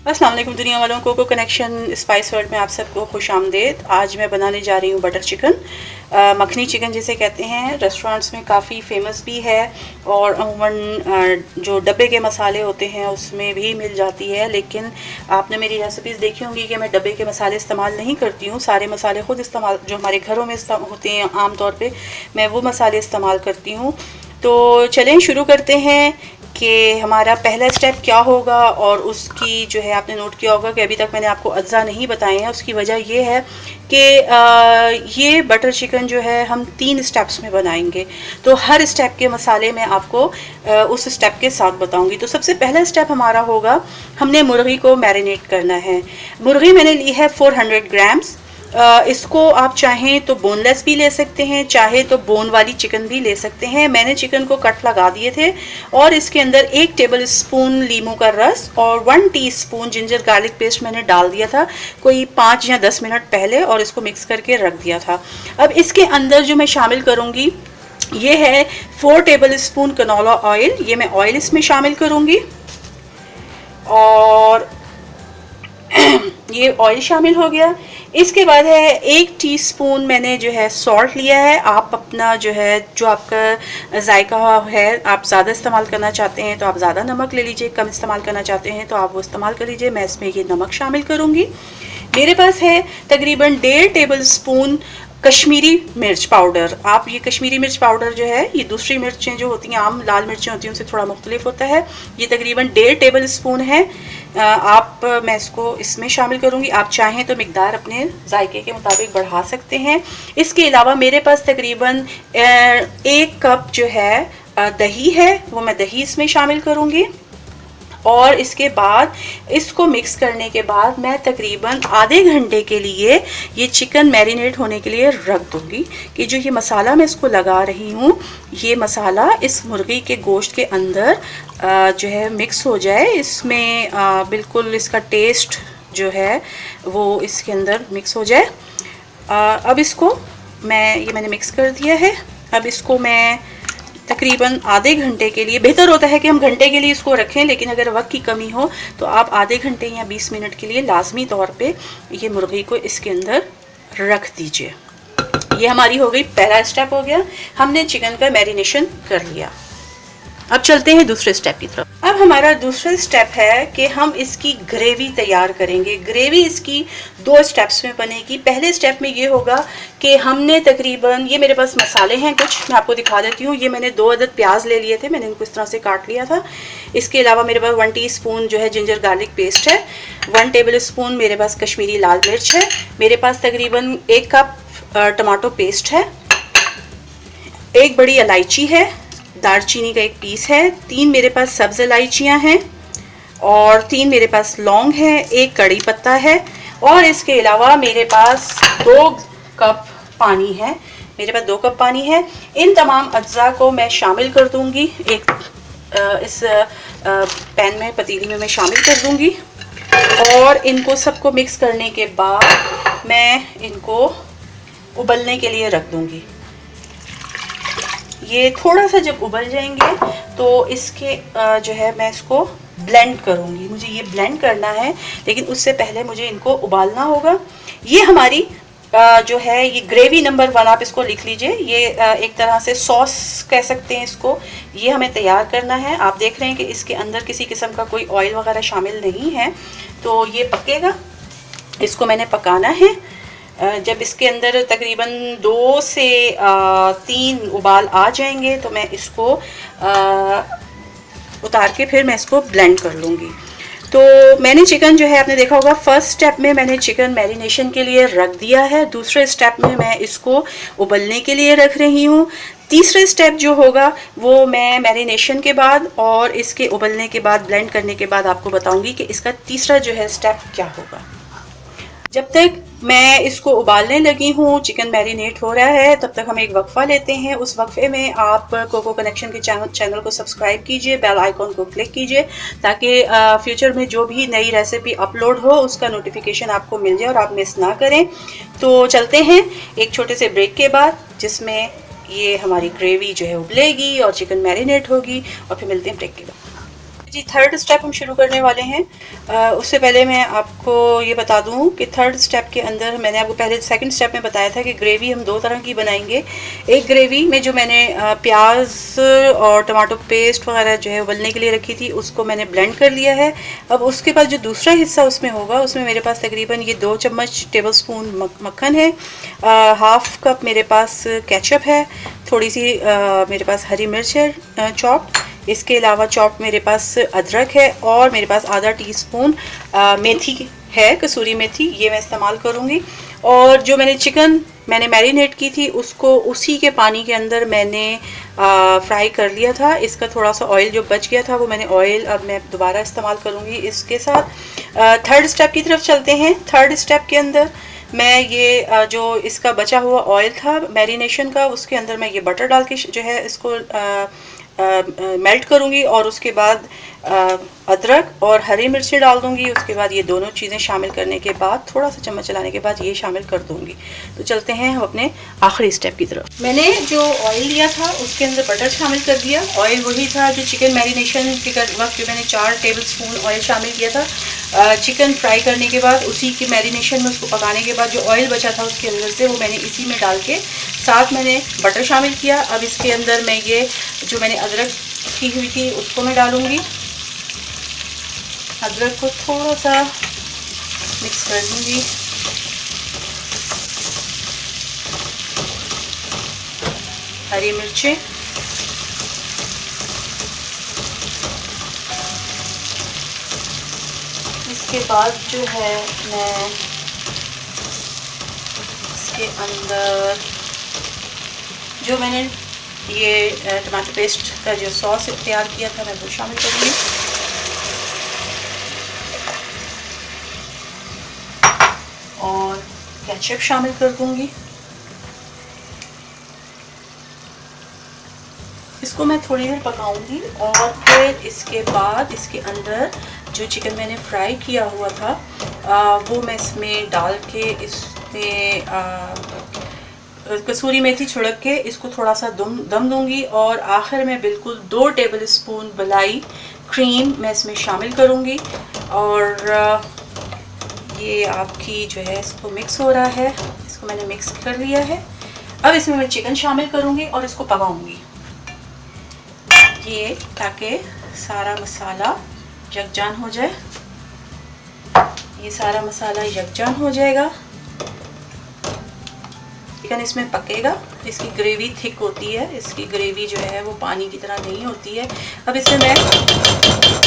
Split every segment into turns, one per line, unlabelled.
अस्सलाम वालेकुम दुनिया वालों को कनेक्शन स्पाइस वर्ल्ड में आप सबको खुश आमदेद। आज मैं बनाने जा रही हूँ बटर चिकन, मखनी चिकन जिसे कहते हैं। रेस्टोरेंट्स में काफ़ी फेमस भी है और अमूमन जो डब्बे के मसाले होते हैं उसमें भी मिल जाती है। लेकिन आपने मेरी रेसिपीज़ देखी होंगी कि मैं डब्बे के मसाले इस्तेमाल नहीं करती हूँ। सारे मसाले खुद इस्तेमाल जो हमारे घरों में होते हैं आम तौर पे, मैं वो मसाले इस्तेमाल करती हूँ। तो चलें शुरू करते हैं कि हमारा पहला स्टेप क्या होगा। और उसकी जो है आपने नोट किया होगा कि अभी तक मैंने आपको अज्जा नहीं बताए हैं। उसकी वजह ये है कि ये बटर चिकन जो है हम 3 स्टेप्स में बनाएंगे, तो हर स्टेप के मसाले मैं आपको उस स्टेप के साथ बताऊंगी। तो सबसे पहला स्टेप हमारा होगा, हमने मुर्गी को मैरिनेट करना है। मुर्गी मैंने ली है 400 ग्राम्स। इसको आप चाहें तो बोनलेस भी ले सकते हैं, चाहे तो बोन वाली चिकन भी ले सकते हैं। मैंने चिकन को कट लगा दिए थे और इसके अंदर 1 टेबल स्पून लीमू का रस और 1 टीस्पून जिंजर गार्लिक पेस्ट मैंने डाल दिया था कोई 5 या 10 मिनट पहले, और इसको मिक्स करके रख दिया था। अब इसके अंदर जो मैं शामिल करूँगी ये है 4 टेबल स्पून कनोला ऑयल। ये मैं ऑयल इसमें शामिल करूँगी और ये ऑयल शामिल हो गया। इसके बाद है 1 टीस्पून मैंने जो है सॉल्ट लिया है। आप अपना जो है जो आपका जायका है, आप ज़्यादा इस्तेमाल करना चाहते हैं तो आप ज़्यादा नमक ले लीजिए, कम इस्तेमाल करना चाहते हैं तो आप वो इस्तेमाल कर लीजिए। मैं इसमें ये नमक शामिल करूँगी। मेरे पास है तकरीबन 1.5 टेबल स्पून कश्मीरी मिर्च पाउडर। आप ये कश्मीरी मिर्च पाउडर जो है, ये दूसरी मिर्चें जो होती हैं आम लाल मिर्चें होती हैं उनसे थोड़ा मुख्तलिफ होता है। ये तकरीबन 1.5 टेबल स्पून है। मैं इसको इसमें शामिल करूँगी। आप चाहें तो मिकदार अपने जायके के मुताबिक बढ़ा सकते हैं। इसके अलावा मेरे पास तकरीबन 1 कप जो है दही है, वो मैं दही इसमें शामिल करूँगी। और इसके बाद इसको मिक्स करने के बाद मैं तकरीबन आधे घंटे के लिए ये चिकन मैरिनेट होने के लिए रख दूँगी कि जो ये मसाला मैं इसको लगा रही हूँ, ये मसाला इस मुर्गी के गोश्त के अंदर जो है मिक्स हो जाए। इसमें बिल्कुल इसका टेस्ट जो है वो इसके अंदर मिक्स हो जाए। अब इसको मैंने मिक्स कर दिया है। अब इसको मैं तकरीबन आधे घंटे के लिए, बेहतर होता है कि हम घंटे के लिए इसको रखें, लेकिन अगर वक्त की कमी हो तो आप आधे घंटे या 20 मिनट के लिए लाजमी तौर पे ये मुर्गी को इसके अंदर रख दीजिए। ये हमारी हो गई, पहला स्टेप हो गया, हमने चिकन का मैरिनेशन कर लिया। अब चलते हैं दूसरे स्टेप की तरफ। अब हमारा दूसरा स्टेप है कि हम इसकी ग्रेवी तैयार करेंगे। ग्रेवी इसकी 2 स्टेप्स में बनेगी। पहले स्टेप में ये होगा कि हमने तकरीबन, ये मेरे पास मसाले हैं कुछ, मैं आपको दिखा देती हूँ। ये मैंने 2 अदद प्याज ले लिए थे, मैंने इनको इस तरह से काट लिया था। इसके अलावा मेरे पास 1 टीस्पून जो है जिंजर गार्लिक पेस्ट है, 1 टेबल स्पून मेरे पास कश्मीरी लाल मिर्च है, मेरे पास तकरीबन 1 कप टमाटो पेस्ट है, 1 बड़ी इलायची है, दालचीनी का 1 पीस है, 3 मेरे पास सब्ज़ इलायचियाँ हैं और 3 मेरे पास लौंग है, 1 कड़ी पत्ता है और इसके अलावा मेरे पास 2 कप पानी है। मेरे पास 2 कप पानी है। इन तमाम अज्जा को मैं शामिल कर दूंगी इस पैन में, पतीली में मैं शामिल कर दूंगी और इनको सबको मिक्स करने के बाद मैं इनको उबलने के लिए रख दूंगी। ये थोड़ा सा जब उबल जाएंगे तो इसके जो है मैं इसको ब्लेंड करूँगी। मुझे ये ब्लेंड करना है, लेकिन उससे पहले मुझे इनको उबालना होगा। ये हमारी जो है ये ग्रेवी नंबर 1, आप इसको लिख लीजिए। ये एक तरह से सॉस कह सकते हैं इसको। ये हमें तैयार करना है। आप देख रहे हैं कि इसके अंदर किसी किस्म का कोई ऑयल वगैरह शामिल नहीं है, तो ये पकेगा। इसको मैंने पकाना है। जब इसके अंदर तकरीबन 2 से 3 उबाल आ जाएंगे तो मैं इसको उतार के फिर मैं इसको ब्लेंड कर लूँगी। तो मैंने चिकन जो है आपने देखा होगा, फर्स्ट स्टेप में मैंने चिकन मैरिनेशन के लिए रख दिया है। दूसरे स्टेप में मैं इसको उबलने के लिए रख रही हूँ। तीसरा स्टेप जो होगा वो मैं मैरिनेशन के बाद और इसके उबलने के बाद, ब्लेंड करने के बाद आपको बताऊँगी कि इसका तीसरा जो है स्टेप क्या होगा। जब तक मैं इसको उबालने लगी हूँ, चिकन मैरिनेट हो रहा है, तब तक हम एक वक्फा लेते हैं। उस वक्फे में आप कोको कनेक्शन के चैनल को सब्सक्राइब कीजिए, बेल आइकॉन को क्लिक कीजिए ताकि फ्यूचर में जो भी नई रेसिपी अपलोड हो उसका नोटिफिकेशन आपको मिल जाए और आप मिस ना करें। तो चलते हैं एक छोटे से ब्रेक के बाद, जिसमें ये हमारी ग्रेवी जो है उबलेगी और चिकन मैरिनेट होगी, और फिर मिलते हैं ब्रेक के बाद। जी, थर्ड स्टेप हम शुरू करने वाले हैं। उससे पहले मैं आपको ये बता दूं कि थर्ड स्टेप के अंदर मैंने आपको पहले सेकंड स्टेप में बताया था कि ग्रेवी हम दो तरह की बनाएंगे। एक ग्रेवी में जो मैंने प्याज और टमाटो पेस्ट वगैरह जो है उबलने के लिए रखी थी, उसको मैंने ब्लेंड कर लिया है। अब उसके बाद जो दूसरा हिस्सा उसमें होगा, उसमें मेरे पास तकरीबन ये 2 चम्मच टेबल स्पून मक्खन है, हाफ कप मेरे पास केचप है, थोड़ी सी मेरे पास हरी मिर्च है चॉप, इसके अलावा चॉप मेरे पास अदरक है, और मेरे पास आधा टीस्पून मेथी है, कसूरी मेथी, ये मैं इस्तेमाल करूँगी। और जो मैंने चिकन मैरिनेट की थी उसको उसी के पानी के अंदर मैंने फ्राई कर लिया था। इसका थोड़ा सा ऑयल जो बच गया था वो मैंने ऑयल अब मैं दोबारा इस्तेमाल करूँगी इसके साथ। थर्ड स्टेप की तरफ चलते हैं। थर्ड स्टेप के अंदर मैं ये जो इसका बचा हुआ ऑयल था मैरिनेशन का, उसके अंदर मैं ये बटर डाल के जो है इसको मेल्ट करूँगी, और उसके बाद अदरक और हरी मिर्ची डाल दूँगी। उसके बाद ये दोनों चीज़ें शामिल करने के बाद थोड़ा सा चम्मच चलाने के बाद ये शामिल कर दूँगी। तो चलते हैं हम अपने आखिरी स्टेप की तरफ। मैंने जो ऑयल लिया था उसके अंदर बटर शामिल कर दिया। ऑयल वही था जो चिकन मैरिनेशन के वक्त जो मैंने 4 टेबल स्पून ऑयल शामिल किया था। चिकन फ्राई करने के बाद उसी के मैरिनेशन में उसको पकाने के बाद जो ऑयल बचा था उसके अंदर से वो मैंने इसी में डाल के साथ मैंने बटर शामिल किया। अब इसके अंदर मैं ये जो मैंने अदरक की हुई थी उसको मैं डालूँगी। अदरक को थोड़ा सा मिक्स कर दूँगी। हरी मिर्चें, इसके बाद जो है मैं इसके अंदर जो मैंने ये टमाटो पेस्ट का जो सॉस तैयार किया था मैं वो शामिल करूँगी। और केचप शामिल कर दूँगी। इसको मैं थोड़ी देर पकाऊंगी, और फिर इसके बाद इसके अंदर जो चिकन मैंने फ्राई किया हुआ था वो मैं इसमें डाल के इसमें कसूरी मेथी छिड़क के इसको थोड़ा सा दम दूंगी, और आखिर में बिल्कुल 2 टेबल स्पून मलाई क्रीम मैं इसमें शामिल करूंगी। और ये आपकी जो है इसको मिक्स हो रहा है, इसको मैंने मिक्स कर लिया है। अब इसमें मैं चिकन शामिल करूंगी और इसको पकाऊंगी ये, ताकि सारा मसाला यकजान हो जाए। ये सारा मसाला यकजान हो जाएगा, चिकन इसमें पकेगा। इसकी ग्रेवी थिक होती है, इसकी ग्रेवी जो है वो पानी की तरह नहीं होती है। अब इसमें मैं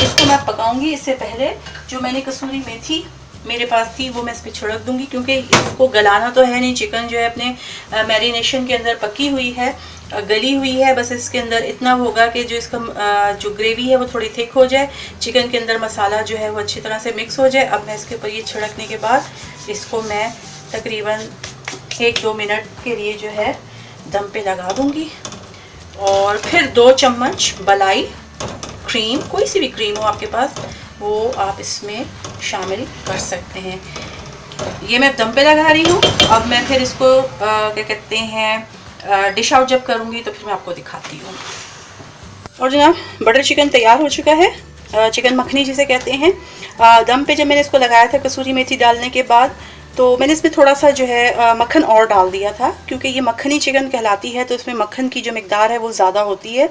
इसको पकाऊंगी। इससे पहले जो मैंने कसूरी मेथी मेरे पास थी वो मैं इस पर छिड़क दूंगी, क्योंकि इसको गलाना तो है नहीं। चिकन जो है अपने मैरिनेशन के अंदर पकी हुई है, गली हुई है। बस इसके अंदर इतना होगा कि जो इसका जो ग्रेवी है वो थोड़ी थिक हो जाए, चिकन के अंदर मसाला जो है वो अच्छी तरह से मिक्स हो जाए। अब मैं इसके ऊपर ये छिड़कने के बाद इसको मैं तकरीबन 1-2 मिनट के लिए जो है दम पे लगा दूंगी। और फिर 2 चम्मच मलाई क्रीम, कोई सी भी क्रीम हो आपके पास, वो आप इसमें शामिल कर सकते हैं। ये मैं दम पे लगा रही हूँ। अब मैं फिर इसको क्या कहते हैं डिश आउट जब करूँगी तो फिर मैं आपको दिखाती हूँ। और जनाब बटर चिकन तैयार हो चुका है, चिकन मखनी जिसे कहते हैं। दम पे जब मैंने इसको लगाया था कसूरी मेथी डालने के बाद, तो मैंने इसमें थोड़ा सा जो है मक्खन और डाल दिया था, क्योंकि ये मक्खनी चिकन कहलाती है तो इसमें मक्खन की जो मिकदार है वो ज़्यादा होती है।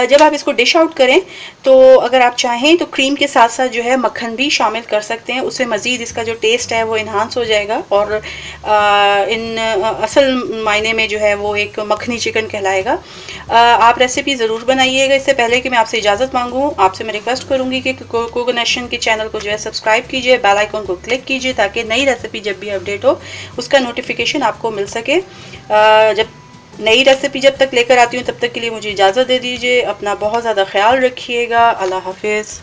जब आप इसको डिश आउट करें तो अगर आप चाहें तो क्रीम के साथ साथ जो है मक्खन भी शामिल कर सकते हैं, उससे मज़ीद इसका जो टेस्ट है वो इन्हांस हो जाएगा और असल मायने में जो है वो एक मखनी चिकन कहलाएगा। आप रेसिपी ज़रूर बनाइएगा। इससे पहले कि मैं आपसे इजाज़त मांगूँ, आपसे मैं रिक्वेस्ट करूँगी कि कुक नेशन के चैनल को जो है सब्सक्राइब कीजिए, बेल आइकन को क्लिक कीजिए, ताकि नई रेसिपी जब भी अपडेट हो उसका नोटिफिकेशन आपको मिल सके। जब नई रेसिपी जब तक लेकर आती हूँ तब तक के लिए मुझे इजाज़त दे दीजिए। अपना बहुत ज़्यादा ख्याल रखिएगा। अल्लाह हाफिज़।